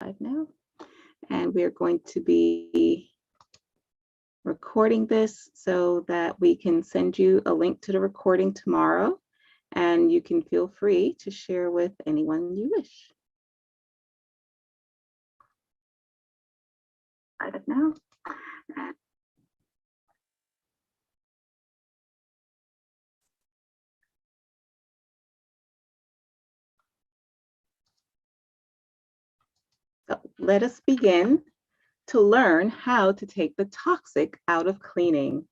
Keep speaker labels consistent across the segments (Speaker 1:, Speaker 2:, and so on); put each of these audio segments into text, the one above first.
Speaker 1: live now. And we're going to be recording this so that we can send you a link to the recording tomorrow, and you can feel free to share with anyone you wish. Live now. So let us begin to learn how to take the toxic out of cleaning.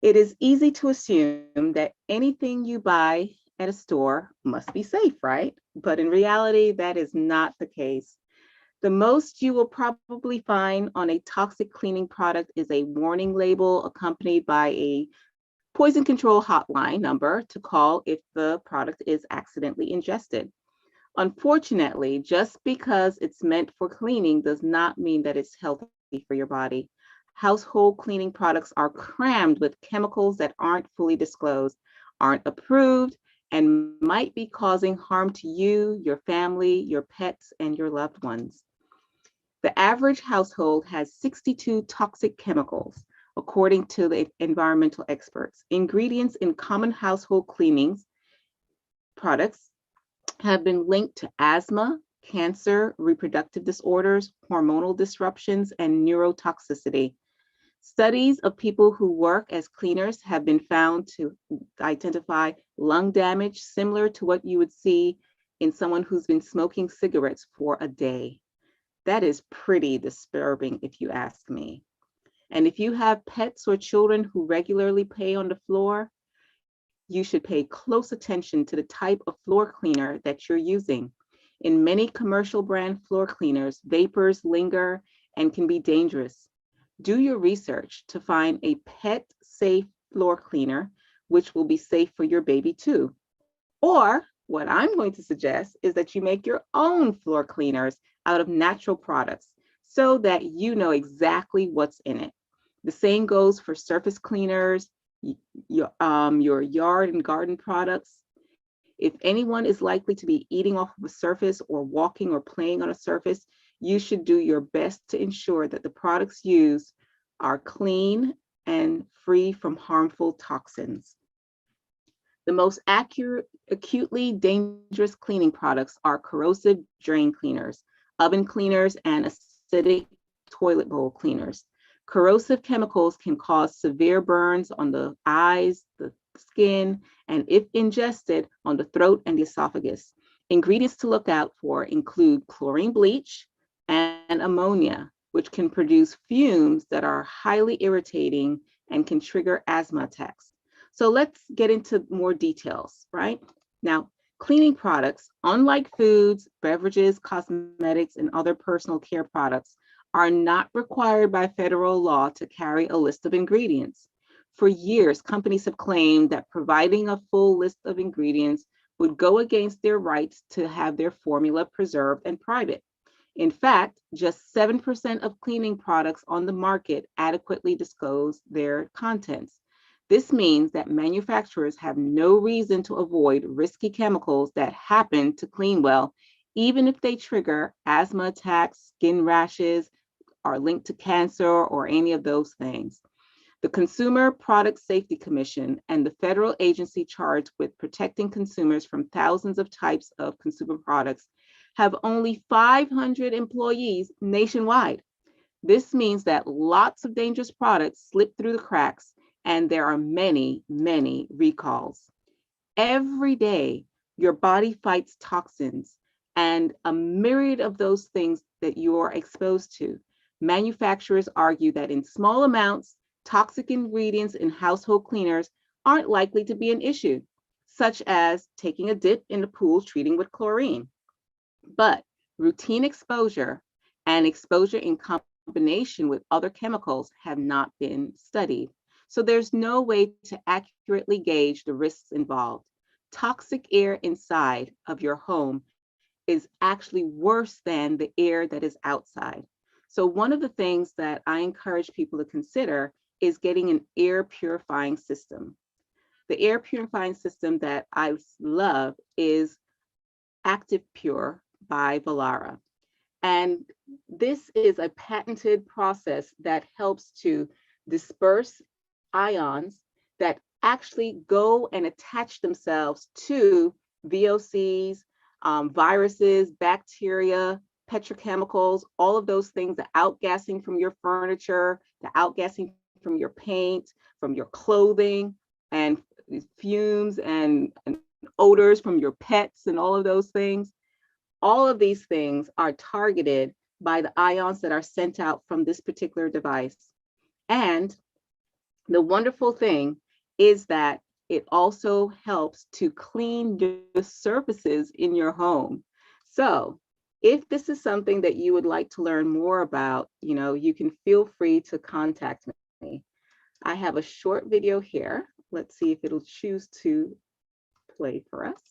Speaker 1: It is easy to assume that anything you buy at a store must be safe, right? But in reality, that is not the case. The most you will probably find on a toxic cleaning product is a warning label accompanied by a poison control hotline number to call if the product is accidentally ingested. Unfortunately, just because it's meant for cleaning does not mean that it's healthy for your body. Household cleaning products are crammed with chemicals that aren't fully disclosed, aren't approved, and might be causing harm to you, your family, your pets, and your loved ones. The average household has 62 toxic chemicals, according to the environmental experts. Ingredients in common household cleanings products have been linked to asthma, cancer, reproductive disorders, hormonal disruptions, and neurotoxicity. Studies of people who work as cleaners have been found to identify lung damage similar to what you would see in someone who's been smoking cigarettes for a day. That is pretty disturbing, if you ask me. And if you have pets or children who regularly play on the floor, you should pay close attention to the type of floor cleaner that you're using. In many commercial brand floor cleaners, vapors linger and can be dangerous. Do your research to find a pet-safe floor cleaner, which will be safe for your baby too. Or what I'm going to suggest is that you make your own floor cleaners out of natural products so that you know exactly what's in it. The same goes for surface cleaners, your yard and garden products. If anyone is likely to be eating off of a surface or walking or playing on a surface, you should do your best to ensure that the products used are clean and free from harmful toxins. The most acutely dangerous cleaning products are corrosive drain cleaners, oven cleaners, and acidic toilet bowl cleaners. Corrosive chemicals can cause severe burns on the eyes, the skin, and if ingested, on the throat and the esophagus. Ingredients to look out for include chlorine bleach and ammonia, which can produce fumes that are highly irritating and can trigger asthma attacks. So let's get into more details, right? Now, cleaning products, unlike foods, beverages, cosmetics, and other personal care products, are not required by federal law to carry a list of ingredients. For years, companies have claimed that providing a full list of ingredients would go against their rights to have their formula preserved and private. In fact, just 7% of cleaning products on the market adequately disclose their contents. This means that manufacturers have no reason to avoid risky chemicals that happen to clean well, even if they trigger asthma attacks, skin rashes, are linked to cancer, or any of those things. The Consumer Product Safety Commission and the federal agency charged with protecting consumers from thousands of types of consumer products have only 500 employees nationwide. This means that lots of dangerous products slip through the cracks, and there are many, many recalls. Every day, your body fights toxins and a myriad of those things that you are exposed to. Manufacturers argue that in small amounts, toxic ingredients in household cleaners aren't likely to be an issue, such as taking a dip in the pool treating with chlorine. But routine exposure and exposure in combination with other chemicals have not been studied. So there's no way to accurately gauge the risks involved. Toxic air inside of your home is actually worse than the air that is outside. So one of the things that I encourage people to consider is getting an air purifying system. The air purifying system that I love is Active Pure by Vallara. And this is a patented process that helps to disperse ions that actually go and attach themselves to VOCs, viruses, bacteria, petrochemicals, all of those things, the outgassing from your furniture, the outgassing from your paint, from your clothing, and fumes and odors from your pets and all of those things. All of these things are targeted by the ions that are sent out from this particular device. And the wonderful thing is that it also helps to clean the surfaces in your home. So if this is something that you would like to learn more about, you can feel free to contact me. I have a short video here. Let's see if it'll choose to play for us.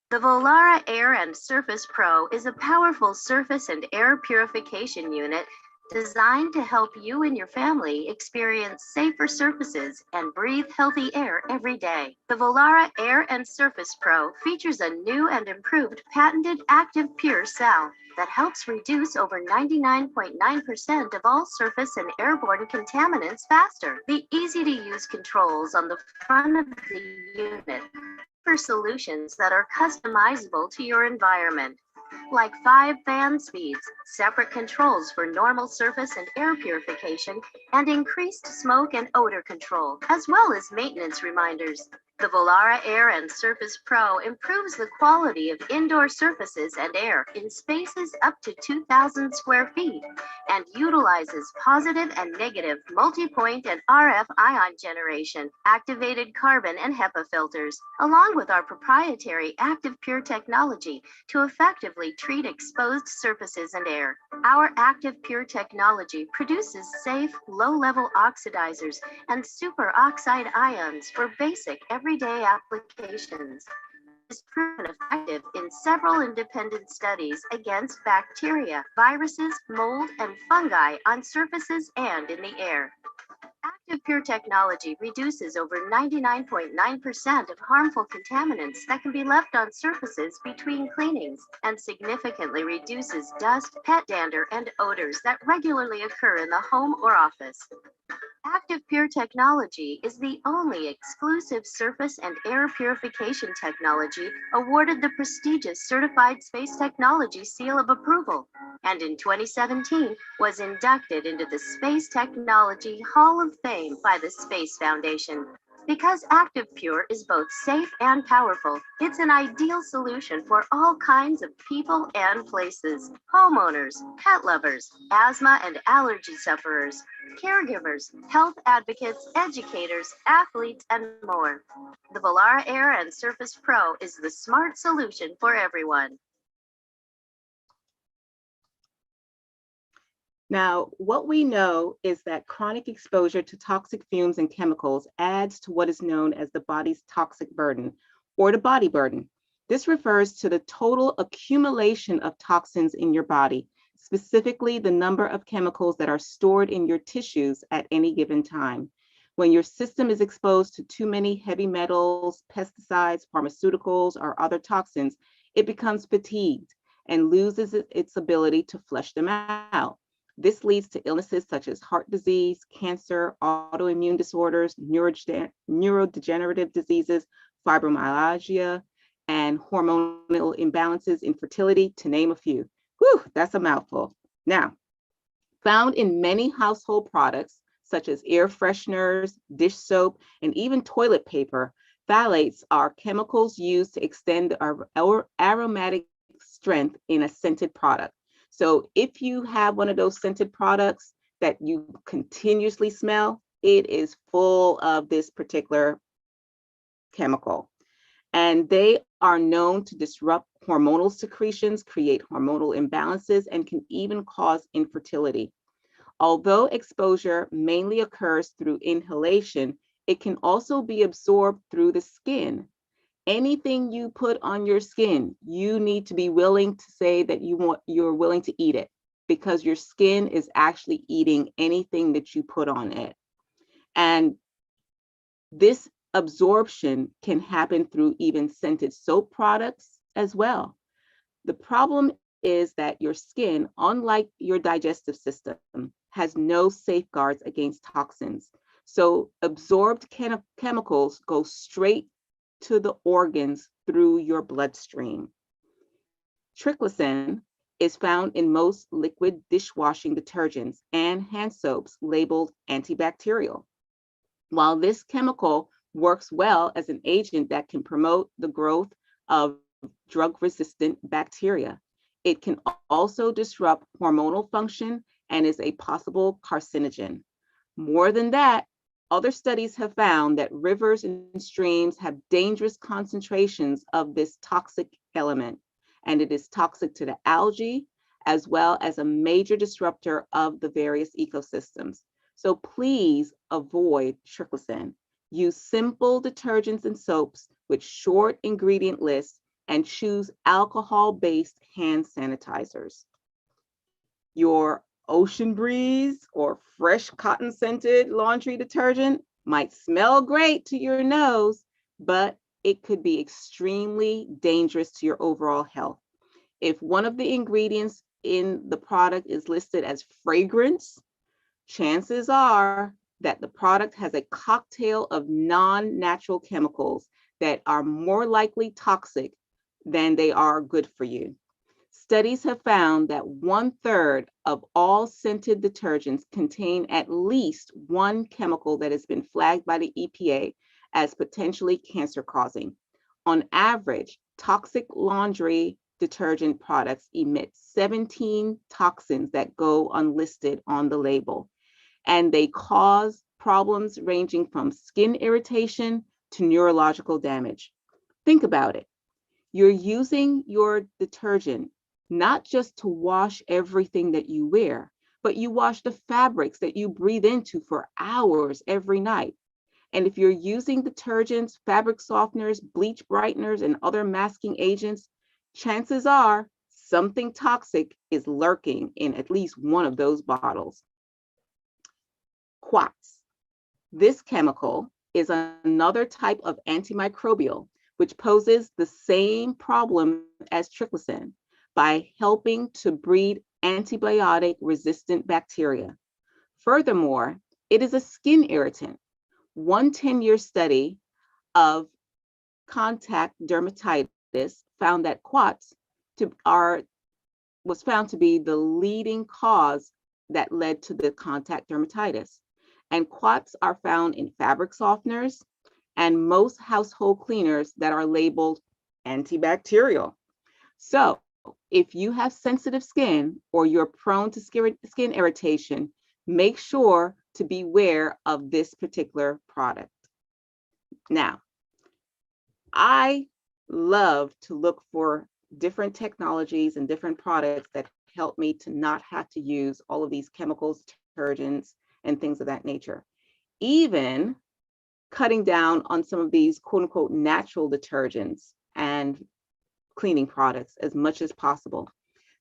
Speaker 2: The Volara Air and Surface Pro is a powerful surface and air purification unit designed to help you and your family experience safer surfaces and breathe healthy air every day. The Volara Air and Surface Pro features a new and improved patented active pure cell that helps reduce over 99.9% of all surface and airborne contaminants faster. The easy-to-use controls on the front of the unit for solutions that are customizable to your environment, like 5 fan speeds, separate controls for normal surface and air purification, and increased smoke and odor control, as well as maintenance reminders. The Volara Air and Surface Pro improves the quality of indoor surfaces and air in spaces up to 2,000 square feet and utilizes positive and negative multi-point and RF ion generation, activated carbon and HEPA filters, along with our proprietary Active Pure technology to effectively treat exposed surfaces and air. Our Active Pure technology produces safe, low-level oxidizers and superoxide ions for basic everyday applications. It is proven effective in several independent studies against bacteria, viruses, mold, and fungi on surfaces and in the air. Active Pure technology reduces over 99.9% of harmful contaminants that can be left on surfaces between cleanings and significantly reduces dust, pet dander, and odors that regularly occur in the home or office. Active Pure technology is the only exclusive surface and air purification technology awarded the prestigious Certified Space Technology Seal of Approval, and in 2017 was inducted into the Space Technology Hall of Fame by the Space Foundation. Because Active Pure is both safe and powerful, it's an ideal solution for all kinds of people and places. Homeowners, pet lovers, asthma and allergy sufferers, caregivers, health advocates, educators, athletes, and more. The Volara Air and Surface Pro is the smart solution for everyone.
Speaker 1: Now, what we know is that chronic exposure to toxic fumes and chemicals adds to what is known as the body's toxic burden, or the body burden. This refers to the total accumulation of toxins in your body, specifically the number of chemicals that are stored in your tissues at any given time. When your system is exposed to too many heavy metals, pesticides, pharmaceuticals, or other toxins, it becomes fatigued and loses its ability to flush them out. This leads to illnesses such as heart disease, cancer, autoimmune disorders, neurodegenerative diseases, fibromyalgia, and hormonal imbalances, infertility, to name a few. Whew, that's a mouthful. Now, found in many household products, such as air fresheners, dish soap, and even toilet paper, phthalates are chemicals used to extend our aromatic strength in a scented product. So if you have one of those scented products that you continuously smell, it is full of this particular chemical. And they are known to disrupt hormonal secretions, create hormonal imbalances, and can even cause infertility. Although exposure mainly occurs through inhalation, it can also be absorbed through the skin. Anything you put on your skin, you need to be willing to say that you're willing to eat it, because your skin is actually eating anything that you put on it. And this absorption can happen through even scented soap products, as well. The problem is that your skin, unlike your digestive system, has no safeguards against toxins. So absorbed chemicals go straight to the organs through your bloodstream. Triclosan is found in most liquid dishwashing detergents and hand soaps labeled antibacterial. While this chemical works well as an agent that can promote the growth of drug-resistant bacteria, it can also disrupt hormonal function and is a possible carcinogen. More than that, other studies have found that rivers and streams have dangerous concentrations of this toxic element, and it is toxic to the algae as well as a major disruptor of the various ecosystems. So please avoid triclosan. Use simple detergents and soaps with short ingredient lists and choose alcohol-based hand sanitizers. Your ocean breeze or fresh cotton scented laundry detergent might smell great to your nose, but it could be extremely dangerous to your overall health. If one of the ingredients in the product is listed as fragrance, chances are that the product has a cocktail of non-natural chemicals that are more likely toxic than they are good for you. Studies have found that 1/3 of all scented detergents contain at least one chemical that has been flagged by the EPA as potentially cancer-causing. On average, toxic laundry detergent products emit 17 toxins that go unlisted on the label, and they cause problems ranging from skin irritation to neurological damage. Think about it. You're using your detergent not just to wash everything that you wear, but you wash the fabrics that you breathe into for hours every night. And if you're using detergents, fabric softeners, bleach brighteners, and other masking agents, chances are something toxic is lurking in at least one of those bottles. Quats. This chemical is another type of antimicrobial, which poses the same problem as triclosan by helping to breed antibiotic-resistant bacteria. Furthermore, it is a skin irritant. One 10-year study of contact dermatitis found that quats was found to be the leading cause that led to the contact dermatitis. And quats are found in fabric softeners and most household cleaners that are labeled antibacterial. So if you have sensitive skin or you're prone to skin irritation, make sure to beware of this particular product. Now, I love to look for different technologies and different products that help me to not have to use all of these chemicals, detergents, and things of that nature. Even cutting down on some of these quote unquote natural detergents and cleaning products as much as possible.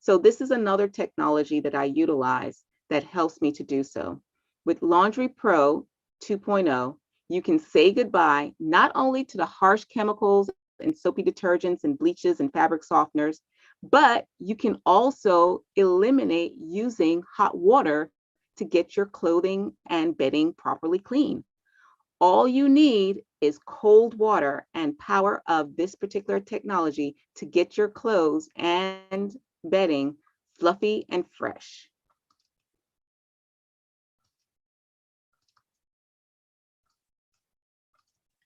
Speaker 1: So this is another technology that I utilize that helps me to do so. With Laundry Pro 2.0, you can say goodbye not only to the harsh chemicals and soapy detergents and bleaches and fabric softeners, but you can also eliminate using hot water to get your clothing and bedding properly clean. All you need is cold water and power of this particular technology to get your clothes and bedding fluffy and fresh.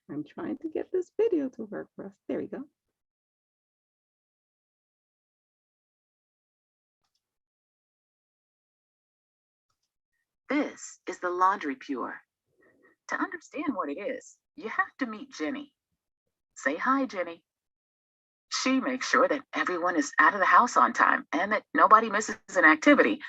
Speaker 1: I'm trying to get this video to work for us. There we go.
Speaker 3: This is the Laundry Pure. To understand what it is, you have to meet Jenny. Say hi, Jenny. She makes sure that everyone is out of the house on time and that nobody misses an activity,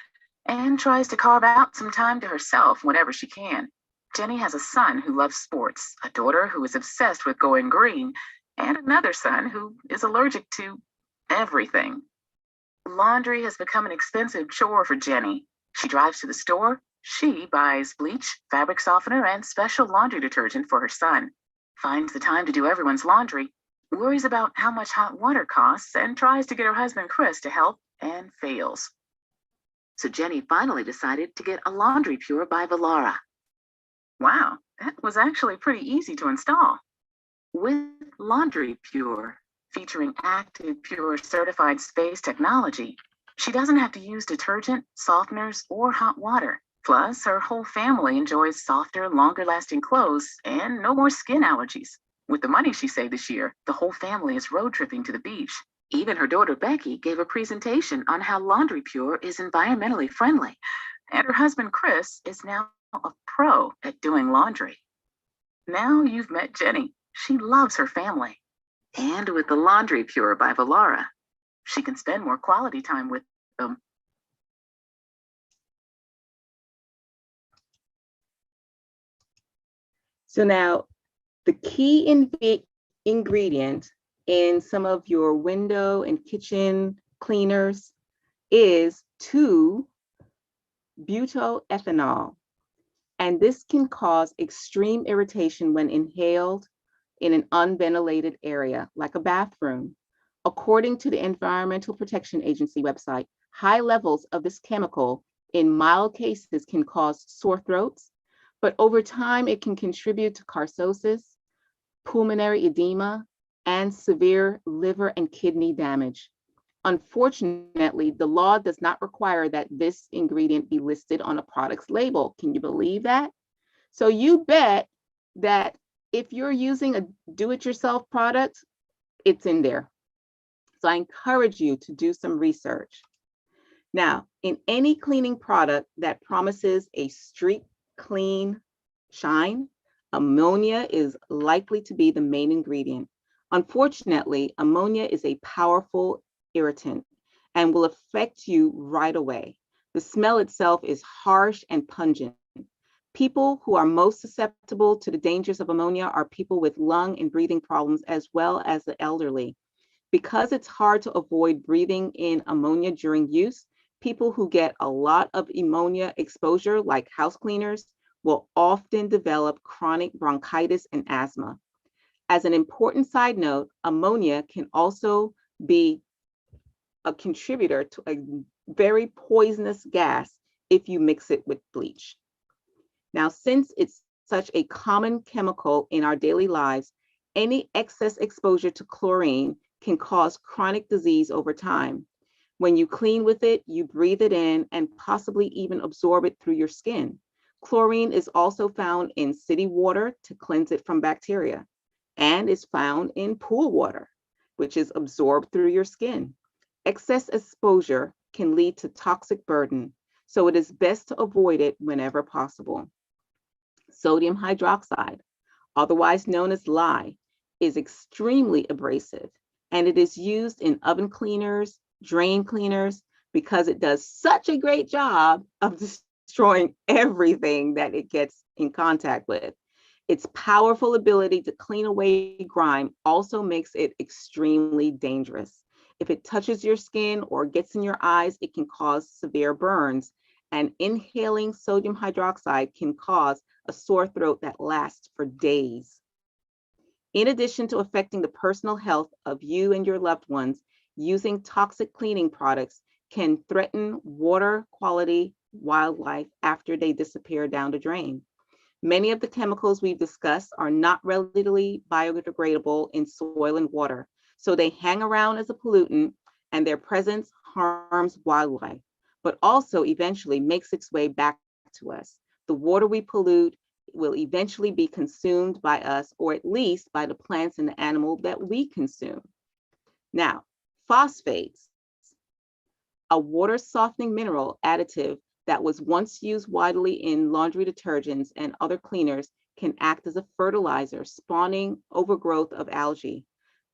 Speaker 3: and tries to carve out some time to herself whenever she can. Jenny has a son who loves sports, a daughter who is obsessed with going green, and another son who is allergic to everything. Laundry has become an expensive chore for Jenny. She drives to the store, she buys bleach, fabric softener, and special laundry detergent for her son, finds the time to do everyone's laundry, worries about how much hot water costs, and tries to get her husband Chris to help and fails. So Jenny finally decided to get a laundry pure by Valara. Wow, that was actually pretty easy to install. With Laundry Pure, featuring Active Pure certified space technology, she doesn't have to use detergent, softeners, or hot water. Plus, her whole family enjoys softer, longer lasting clothes and no more skin allergies. With the money she saved this year, the whole family is road tripping to the beach. Even her daughter Becky gave a presentation on how Laundry Pure is environmentally friendly. And her husband Chris is now a pro at doing laundry. Now you've met Jenny. She loves her family. And with the Laundry Pure by Valara, she can spend more quality time with them.
Speaker 1: So now the key ingredient in some of your window and kitchen cleaners is 2-butylethanol. And this can cause extreme irritation when inhaled in an unventilated area, like a bathroom. According to the Environmental Protection Agency website, high levels of this chemical in mild cases can cause sore throats, but over time it can contribute to carcinosis, pulmonary edema, and severe liver and kidney damage. Unfortunately, the law does not require that this ingredient be listed on a product's label. Can you believe that? So you bet that if you're using a do-it-yourself product, it's in there. So I encourage you to do some research. Now, in any cleaning product that promises a streak clean shine, ammonia is likely to be the main ingredient. Unfortunately, ammonia is a powerful irritant and will affect you right away. The smell itself is harsh and pungent. People who are most susceptible to the dangers of ammonia are people with lung and breathing problems, as well as the elderly. Because it's hard to avoid breathing in ammonia during use, people who get a lot of ammonia exposure, like house cleaners, will often develop chronic bronchitis and asthma. As an important side note, ammonia can also be a contributor to a very poisonous gas if you mix it with bleach. Now, since it's such a common chemical in our daily lives, any excess exposure to chlorine can cause chronic disease over time. When you clean with it, you breathe it in and possibly even absorb it through your skin. Chlorine is also found in city water to cleanse it from bacteria, and is found in pool water, which is absorbed through your skin. Excess exposure can lead to toxic burden, so it is best to avoid it whenever possible. Sodium hydroxide, otherwise known as lye, is extremely abrasive, and it is used in oven cleaners, drain cleaners, because it does such a great job of destroying everything that it gets in contact with. Its powerful ability to clean away grime also makes it extremely dangerous. If it touches your skin or gets in your eyes, it can cause severe burns, and inhaling sodium hydroxide can cause a sore throat that lasts for days. In addition to affecting the personal health of you and your loved ones, using toxic cleaning products can threaten water quality, wildlife after they disappear down the drain. Many of the chemicals we've discussed are not readily biodegradable in soil and water, so they hang around as a pollutant, and their presence harms wildlife, but also eventually makes its way back to us. The water we pollute will eventually be consumed by us, or at least by the plants and the animal that we consume. Now, phosphates, a water softening mineral additive that was once used widely in laundry detergents and other cleaners, can act as a fertilizer, spawning overgrowth of algae.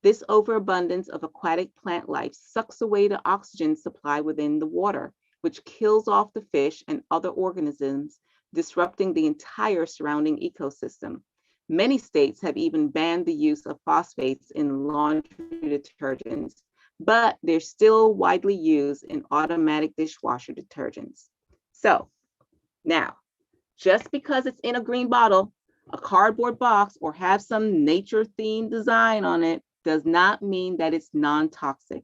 Speaker 1: This overabundance of aquatic plant life sucks away the oxygen supply within the water, which kills off the fish and other organisms, disrupting the entire surrounding ecosystem. Many states have even banned the use of phosphates in laundry detergents, but they're still widely used in automatic dishwasher detergents. So now, just because it's in a green bottle, a cardboard box, or have some nature themed design on it, does not mean that it's non-toxic.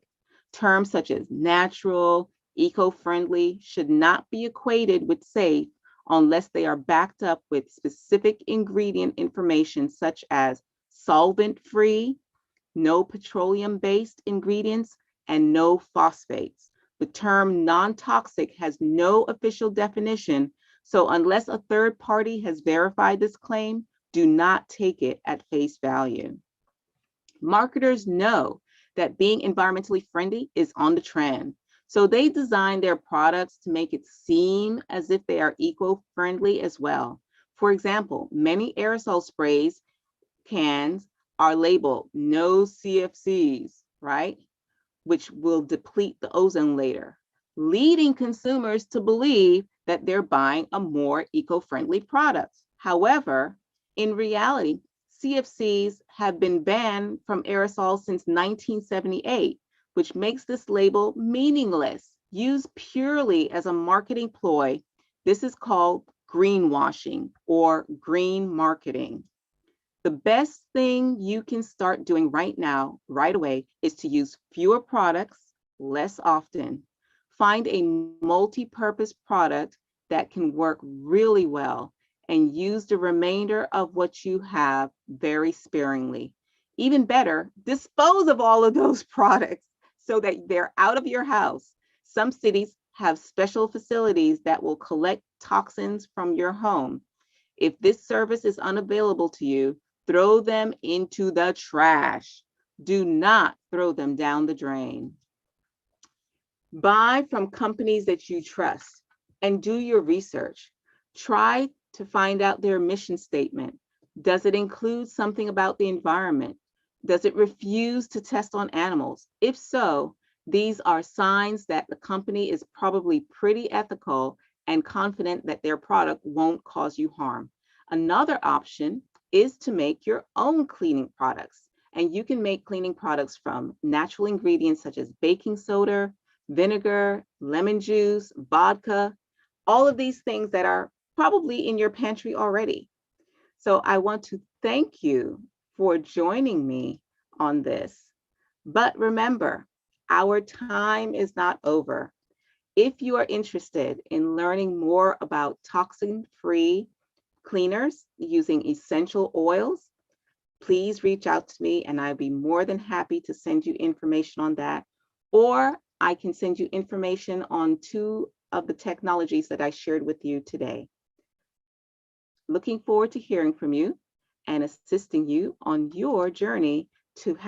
Speaker 1: Terms such as natural, eco-friendly should not be equated with safe unless they are backed up with specific ingredient information such as solvent-free, no petroleum-based ingredients, and no phosphates. The term non-toxic has no official definition, so unless a third party has verified this claim, do not take it at face value. Marketers know that being environmentally friendly is on the trend, so they design their products to make it seem as if they are eco-friendly as well. For example, many aerosol sprays cans are labeled no CFCs, right? Which will deplete the ozone layer, leading consumers to believe that they're buying a more eco-friendly product. However, in reality, CFCs have been banned from aerosols since 1978, which makes this label meaningless. Used purely as a marketing ploy, this is called greenwashing or green marketing. The best thing you can start doing right now, right away, is to use fewer products less often. Find a multi-purpose product that can work really well and use the remainder of what you have very sparingly. Even better, dispose of all of those products so that they're out of your house. Some cities have special facilities that will collect toxins from your home. If this service is unavailable to you, throw them into the trash. Do not throw them down the drain. Buy from companies that you trust and do your research. Try to find out their mission statement. Does it include something about the environment? Does it refuse to test on animals? If so, these are signs that the company is probably pretty ethical and confident that their product won't cause you harm. Another option is to make your own cleaning products. And you can make cleaning products from natural ingredients such as baking soda, vinegar, lemon juice, vodka, all of these things that are probably in your pantry already. So I want to thank you for joining me on this. But remember, our time is not over. If you are interested in learning more about toxin-free cleaners using essential oils, please reach out to me and I'd be more than happy to send you information on that. Or I can send you information on 2 of the technologies that I shared with you today. Looking forward to hearing from you and assisting you on your journey to have